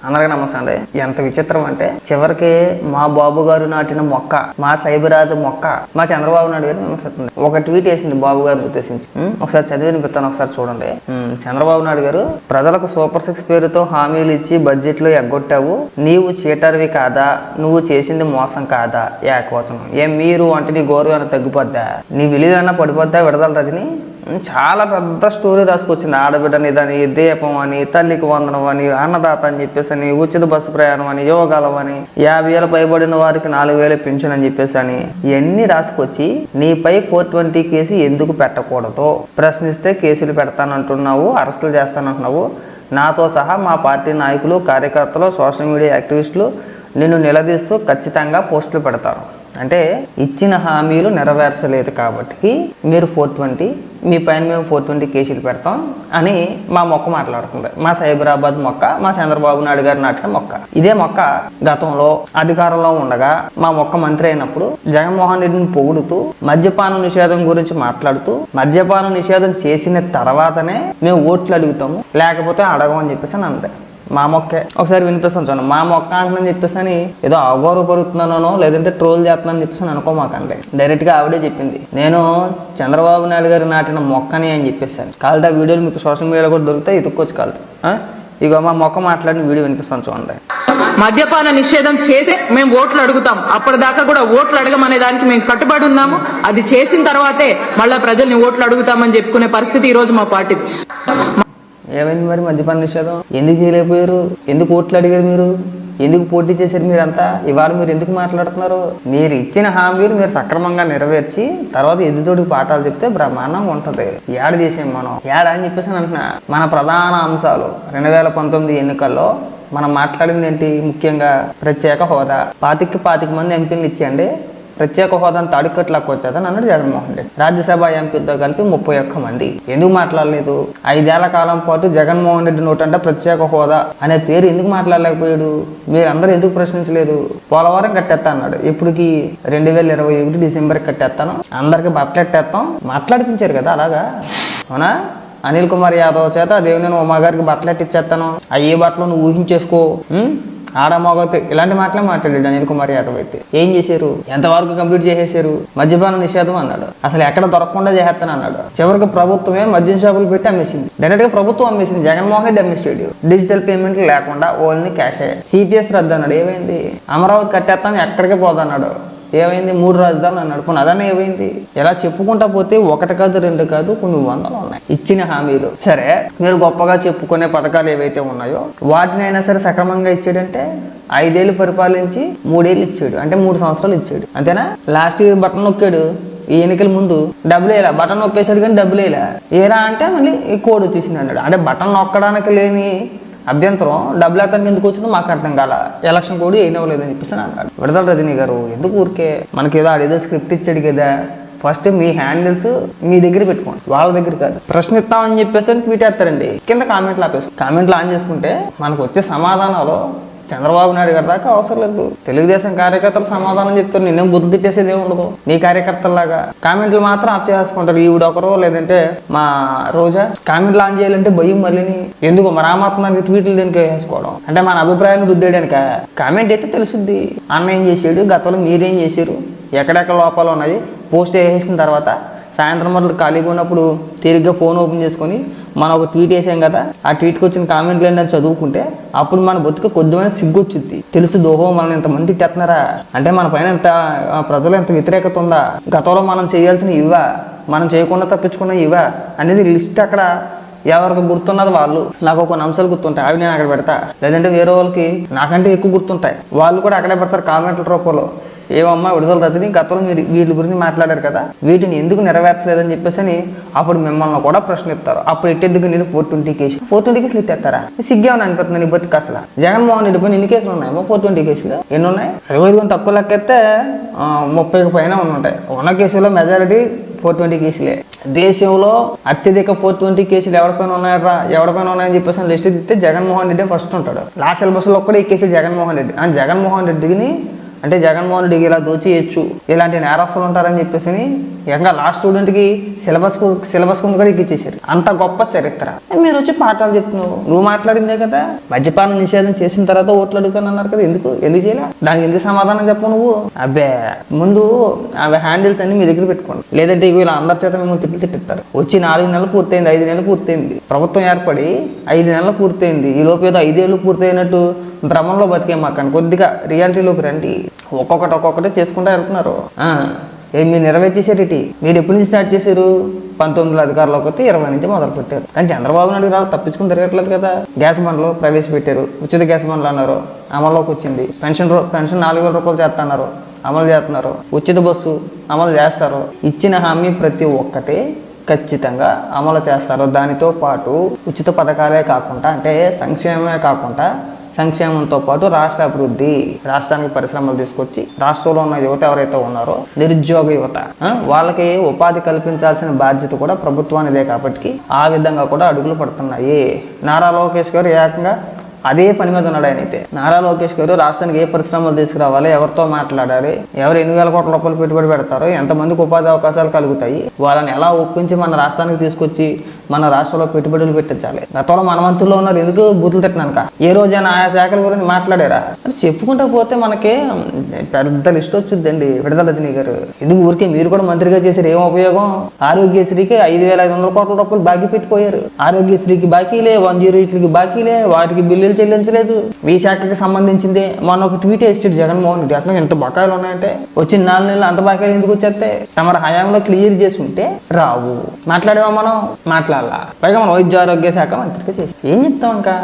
అందరికీ నమస్తే అండి. ఎంత విచిత్రం అంటే చివరికి మా బాబు గారు నాటిన మొక్క, మా సైబరాజు మొక్క, మా చంద్రబాబు నాయుడు గారు విమర్శిస్తుంది. ఒక ట్వీట్ వేసింది బాబు గారిని ఉద్దేశించి. ఒకసారి చదివి వినిపిస్తాను, ఒకసారి చూడండి. చంద్రబాబు నాయుడు గారు, ప్రజలకు సూపర్ 6 పేరుతో హామీలు ఇచ్చి బడ్జెట్ లో ఎగ్గొట్టావు. నీవు చీటర్వి కాదా? నువ్వు చేసింది మోసం కాదా? ఏకవచనం. ఏం మీరు అంటే నీ గౌరవం ఏమైనా తగ్గిపోద్దా? నీ విలువైనా పడిపోద్దా? విడదల రజని చాలా పెద్ద స్టోరీ రాసుకొచ్చింది. ఆడబిడ్డని దాని దీపం అని, తల్లికి వందనం అని, అన్నదాత అని చెప్పేసి అని, ఉచిత బస్సు ప్రయాణం అని, యోగాలం అని, 50,000 పైబడిన వారికి 4,000 పెన్షన్ అని చెప్పేసి అని ఇవన్నీ రాసుకొచ్చి నీపై 420 కేసు ఎందుకు పెట్టకూడదు? ప్రశ్నిస్తే కేసులు పెడతానంటున్నావు, అరెస్టులు చేస్తానంటున్నావు. నాతో సహా మా పార్టీ నాయకులు, కార్యకర్తలు, సోషల్ మీడియా యాక్టివిస్టులు నిన్ను నిలదీస్తూ ఖచ్చితంగా పోస్టులు పెడతారు. అంటే ఇచ్చిన హామీలు నెరవేర్చలేదు కాబట్టి మీరు 420, మీ పైన మేము 420 కేసులు పెడతాం అని మా మొక్క మాట్లాడుతుంది. మా సైబరాబాద్ మొక్క, మా చంద్రబాబు నాయుడు గారు నాటిన మొక్క. ఇదే మొక్క గతంలో అధికారంలో ఉండగా మా మొక్క మంత్రి అయినప్పుడు జగన్మోహన్ రెడ్డిని పొగుడుతూ మద్యపాన నిషేధం గురించి మాట్లాడుతూ, మద్యపాన నిషేధం చేసిన తర్వాతనే మేము ఓట్లు అడుగుతాము, లేకపోతే అడగమని చెప్పేసి అని అంతే. మా మొక్కే. ఒకసారి వినిపిస్తాను చూడండి. మా మొక్క అంటుందని చెప్పేసి అని ఏదో అగౌరవపరుతున్నానో లేదంటే ట్రోల్ చేస్తున్నానని చెప్పేసి అనుకోమాకండి. డైరెక్ట్గా ఆవిడే చెప్పింది, నేను చంద్రబాబు నాయుడు గారు నాటిన మొక్కని అని చెప్పేసాను. కాలితే ఆ వీడియోలు మీకు సోషల్ మీడియాలో కూడా దొరుకుతాయి, ఎత్తుక్కోవచ్చు కాలితే. ఇక మా మొక్క మాట్లాడిన వీడియో వినిపిస్తాను చూడండి. మద్యపాన నిషేధం చేసే మేము ఓట్లు అడుగుతాం, అప్పటిదాకా కూడా ఓట్లు అడగమనే దానికి మేము కట్టుబడి ఉన్నాము. అది చేసిన తర్వాతే మళ్ళా ప్రజల్ని ఓట్లు అడుగుతామని చెప్పుకునే పరిస్థితి ఈ రోజు మా పార్టీది. ఏమైంది మరి మద్యపాన నిషేధం? ఎందుకు చేయలేకపోయారు? ఎందుకు ఓట్లు అడిగారు? మీరు ఎందుకు పోటీ చేశారు? మీరంతా ఇవాళ మీరు ఎందుకు మాట్లాడుతున్నారు? మీరు ఇచ్చిన హామీలు మీరు సక్రమంగా నెరవేర్చి తర్వాత ఎదుటోడికి పాఠాలు చెప్తే బ్రహ్మాండంగా ఉంటుంది. ఏడ చేసాం మనం, ఏడ అని చెప్పేసి అంటున్నా. మన ప్రధాన అంశాలు 2019 ఎన్నికల్లో మనం మాట్లాడింది ఏంటి? ముఖ్యంగా ప్రత్యేక హోదా. 25 మంది ఎంపీలు ఇచ్చేయండి, ప్రత్యేక హోదాను తాడుకట్లాకు వచ్చేదని అన్నాడు జగన్మోహన్ రెడ్డి. రాజ్యసభ ఎంపీతో కలిపి 31 మంది. ఎందుకు మాట్లాడలేదు? 5 ఏళ్ల కాలం పాటు జగన్మోహన్ రెడ్డి నోటంటే ప్రత్యేక హోదా అనే పేరు ఎందుకు మాట్లాడలేకపోయాడు? మీరందరూ ఎందుకు ప్రశ్నించలేదు? పోలవరం కట్టేస్తా అన్నాడు. ఇప్పటికి 2021 డిసెంబర్కి కట్టేస్తాను, అందరికి బట్టలెట్టేస్తాం మాట్లాడిపించారు కదా. అలాగా అవునా? అనిల్ కుమార్ యాదవ్ చేత దేవినేని ఉమా గారికి బట్టలెట్టిచ్చేస్తాను, అయ్యే బట్టలు నువ్వు ఊహించేసుకో, ఆడమోగతే, ఇలాంటి మాటలే మాట్లాడాడు అనిల్ కుమార్ యాదవ్. అయితే ఏం చేశారు? ఎంతవరకు కంప్లీట్ చేసేసారు? మద్యపాన నిషేధం అన్నాడు, అసలు ఎక్కడ దొరకకుండా చేసేస్తాను అన్నాడు. చివరికి ప్రభుత్వమే మద్యం షాపులు పెట్టి అమ్మేసింది. డైరెక్ట్ గా ప్రభుత్వం అమ్మేసింది, జగన్మోహన్ రెడ్డి అమ్మేసాడు. డిజిటల్ పేమెంట్ లేకుండా ఓన్లీ క్యాష్. సిపిఎస్ రద్దు అన్నాడు, ఏమైంది? అమరావతి కట్టేస్తాను, ఎక్కడికే పోదన్నాడు, ఏమైంది? 3 రాజధానులు అన్నాడు, కొన్ని అదనే ఏమైంది? ఎలా చెప్పుకుంటా పోతే 1 కాదు 2 కాదు కొన్ని 100 ఉన్నాయి ఇచ్చిన హామీలు. సరే, మీరు గొప్పగా చెప్పుకునే పథకాలు ఏవైతే ఉన్నాయో వాటిని అయినా సరే సక్రమంగా ఇచ్చాడంటే 5 ఏళ్ళు పరిపాలించి 3 ఏళ్ళు ఇచ్చాడు, అంటే 3 సంవత్సరాలు ఇచ్చాడు, అంతేనా? లాస్ట్ ఇయర్ బటన్ నొక్కాడు, ఈ ఎన్నికల ముందు డబ్బులు వేయలే, బటన్ నొక్కేశాడు కానీ డబ్బులు వేయలే. ఏరా అంటే మళ్ళీ ఈ కోడ్ వచ్చేసింది అన్నాడు. అంటే బటన్ నొక్కడానికి లేని అభ్యంతరం డబ్బులు అతనికి ఎందుకు వచ్చిందో మాకు అర్థం కాల. ఎలక్షన్ కూడా అయినవ్వలేదని చెప్పేసి అన్నాడు. విడదల రజనీ గారు ఎందుకు ఊరికే మనకి ఏదో ఆడేదో స్క్రిప్ట్ ఇచ్చాడు కదా, ఫస్ట్ మీ హ్యాండిల్స్ మీ దగ్గర పెట్టుకోండి, వాళ్ళ దగ్గర కాదు. ప్రశ్నిస్తామని చెప్పేసి ట్వీట్ వేస్తారండి, కింద కామెంట్లు ఆపేసుకోండి. కామెంట్లు ఆన్ చేసుకుంటే మనకు వచ్చే సమాధానాలు చంద్రబాబు నాయుడు గారి దాకా అవసరం లేదు. తెలుగుదేశం కార్యకర్తలు సమాధానం చెప్తారు, నిన్నేం బుద్ధి తిట్టేసేది ఏమి ఉండదు. నీ కార్యకర్తల్లాగా కామెంట్లు మాత్రం ఆఫ్ చేసుకుంటారు. ఈవిడ ఒకరో లేదంటే మా రోజా కామెంట్లు ఆన్ చేయాలంటే భయం. మళ్ళీ ఎందుకు రామాత్మానికి ట్వీట్లు దేనికి వేసుకోవడం? అంటే మన అభిప్రాయాన్ని రుద్దేయడానిక? కామెంట్ అయితే తెలుసుద్ది, అన్న ఏం చేసాడు, గతంలో మీరేం చేశారు, ఎక్కడెక్కడ లోపాలు ఉన్నాయి. పోస్ట్ వేసేసిన తర్వాత సాయంత్రం మొదలు ఖాళీగా ఉన్నప్పుడు తిరిగ్గా ఫోన్ ఓపెన్ చేసుకొని మనం ఒక ట్వీట్ వేసాం కదా, ఆ ట్వీట్కి వచ్చిన కామెంట్లు ఏంటని చదువుకుంటే అప్పుడు మన బతుకు కొద్దిగా సిగ్గొచ్చుద్ది. తెలుసు దోహో మనం ఇంతమంది తిట్టేస్తున్నారా, అంటే మన పైన ఎంత ప్రజలు ఎంత వ్యతిరేకత ఉందా, గతంలో మనం చేయాల్సిన ఇవా, మనం చేయకుండా తప్పించుకున్న ఇవా అనేది లిస్ట్ అక్కడ ఎవరికి గుర్తున్నది వాళ్ళు. నాకు కొన్ని అంశాలు గుర్తుంటాయి, అవి నేను అక్కడ పెడతా. లేదంటే వేరే వాళ్ళకి నాకంటే ఎక్కువ గుర్తుంటాయి, వాళ్ళు కూడా అక్కడే పెడతారు కామెంట్ల రూపంలో. ఏమమ్మా విడుదల రజని గతంలో మీరు వీటి గురించి మాట్లాడారు కదా, వీటిని ఎందుకు నెరవేర్చలేదని చెప్పేసి అని అప్పుడు మిమ్మల్ని కూడా ప్రశ్నిస్తారు. అప్పుడు ఎట్టెందుకు నేను 420 కేసులు ఎత్తేస్తారా? సిగ్గేమని అనిపిస్తుంది నీ బతికి. అసలు జగన్మోహన్ రెడ్డి పైన ఎన్ని కేసులు ఉన్నాయేమో? 420 కేసులు ఎన్ని ఉన్నాయి? 25 తక్కువ లెక్కెత్తే 30కి పైన ఉంటాయి. ఉన్న కేసుల్లో మెజారిటీ 420 కేసులే. దేశంలో అత్యధిక 420 కేసులు ఎవరిపైన ఉన్నాయని చెప్పేసి లిస్ట్ ఇస్తే జగన్మోహన్ రెడ్డి ఫస్ట్ ఉంటాడు. లాస్ట్ సిలబస్లో కూడా ఈ కేసు జగన్మోహన్ రెడ్డి. జగన్మోహన్ రెడ్డిని అంటే జగన్మోహన్ రెడ్డికి ఇలా దోచేయచ్చు, ఇలాంటి నేరస్తులు ఉంటారని చెప్పేసి ఇంకా లాస్ట్ స్టూడెంట్కి సిలబస్ కూడా ఎక్కిచ్చేసారు. అంత గొప్ప చరిత్ర. మీరు వచ్చి పాఠాలు చెప్తున్నావు, నువ్వు మాట్లాడిందే కదా. మద్యపాన నిషేధం చేసిన తర్వాత ఓట్లు అడుగుతానన్నారు కదా, ఎందుకు చేయలే? దానికి ఎందుకు సమాధానం చెప్పు నువ్వు? అబ్బే, ముందు అవి హ్యాండిల్స్ అన్ని మీ దగ్గర పెట్టుకోండి, లేదంటే ఇలా అందరి చేత మేము తిట్టిస్తారు. వచ్చి 4 నెలలు పూర్తయింది, 5 నెలలు పూర్తయింది, ప్రభుత్వం ఏర్పడి 5 నెలలు పూర్తయింది. ఈ లోపు ఏదో 5 ఏళ్ళు పూర్తయినట్టు భ్రమంలో బతికే మాకండి. కొద్దిగా రియాలిటీలోకి రండి. ఒక్కొక్కటి చేసుకుంటూ వెళ్తున్నారు. మీరు నెరవేర్చేసారు ఇటీ. మీరు ఎప్పటి నుంచి స్టార్ట్ చేశారు? 19 అధికారులకు వస్తే 20 నుంచి మొదలు పెట్టారు. కానీ చంద్రబాబు నాయుడు రాళ్ళు తప్పించుకుని తిరగట్లేదు కదా. గ్యాస్ బండ్లు ప్రవేశపెట్టారు, ఉచిత గ్యాస్ బండ్లు అన్నారు, అమల్లోకి వచ్చింది. పెన్షన్ 4,000 రూపాయలు చేస్తున్నారు, అమలు చేస్తున్నారు. ఉచిత బస్సు అమలు చేస్తారు. ఇచ్చిన హామీ ప్రతి ఒక్కటి ఖచ్చితంగా అమలు చేస్తారు. దానితో పాటు ఉచిత పథకాలే కాకుండా, అంటే సంక్షేమమే కాకుండా, సంక్షేమంతో పాటు రాష్ట్ర అభివృద్ధి, రాష్ట్రానికి పరిశ్రమలు తీసుకొచ్చి రాష్ట్రంలో ఉన్న యువత ఎవరైతే ఉన్నారో నిరుద్యోగ యువత, వాళ్ళకి ఉపాధి కల్పించాల్సిన బాధ్యత కూడా ప్రభుత్వానిదే. కాబట్టి ఆ విధంగా కూడా అడుగులు పడుతున్నాయి. నారా లోకేష్ గారు ఏకంగా అదే పని మీద ఉన్నాడు. ఆయన అయితే నారా లోకేష్ గారు రాష్ట్రానికి ఏ పరిశ్రమలు తీసుకురావాలి, ఎవరితో మాట్లాడాలి, ఎవరు 8,000 కోట్ల రూపాయలు పెట్టుబడి పెడతారో, ఎంతమందికి ఉపాధి అవకాశాలు కలుగుతాయి, వాళ్ళని ఎలా ఒప్పించి మన రాష్ట్రానికి తీసుకొచ్చి మన రాష్ట్రంలో పెట్టుబడులు పెట్టించాలి. గతంలో మన మంత్రుల్లో ఉన్నారు, ఎందుకు బూతులు తిట్టినాక ఏ రోజైనా ఆయా శాఖల గురించి మాట్లాడారా? అని చెప్పుకుంటూ పోతే మనకి పెద్ద లిస్ట్ వచ్చిందండి. విడుదల రజనీ గారు ఎందుకు ఊరికే మీరు కూడా మంత్రిగా చేశారు, ఏం ఉపయోగం? ఆరోగ్యశ్రీకి 5,500 కోట్ల రూపాయలు బాకీ పెట్టిపోయారు. ఆరోగ్యశ్రీకి బాకీలే, 108కి బాకీలే, వాటికి బిల్లులు చెల్లించలేదు. మీ శాఖకి సంబంధించింది మొన్న ఒక ట్వీట్ వేసాడు జగన్మోహన్ రెడ్డి, అట్లా ఎంత బకాయిలు ఉన్నాయంటే వచ్చిన 4 నెలలు అంత బకాయిలు ఎందుకు వచ్చేస్తే తమ హయాంలో క్లియర్ చేసి ఉంటే రావు. మాట్లాడేవా మనం? మాట్లాడాలా. పైగా మన వైద్య ఆరోగ్య శాఖ మంత్రిగా చేసి ఏం చెప్తాం ఇంకా?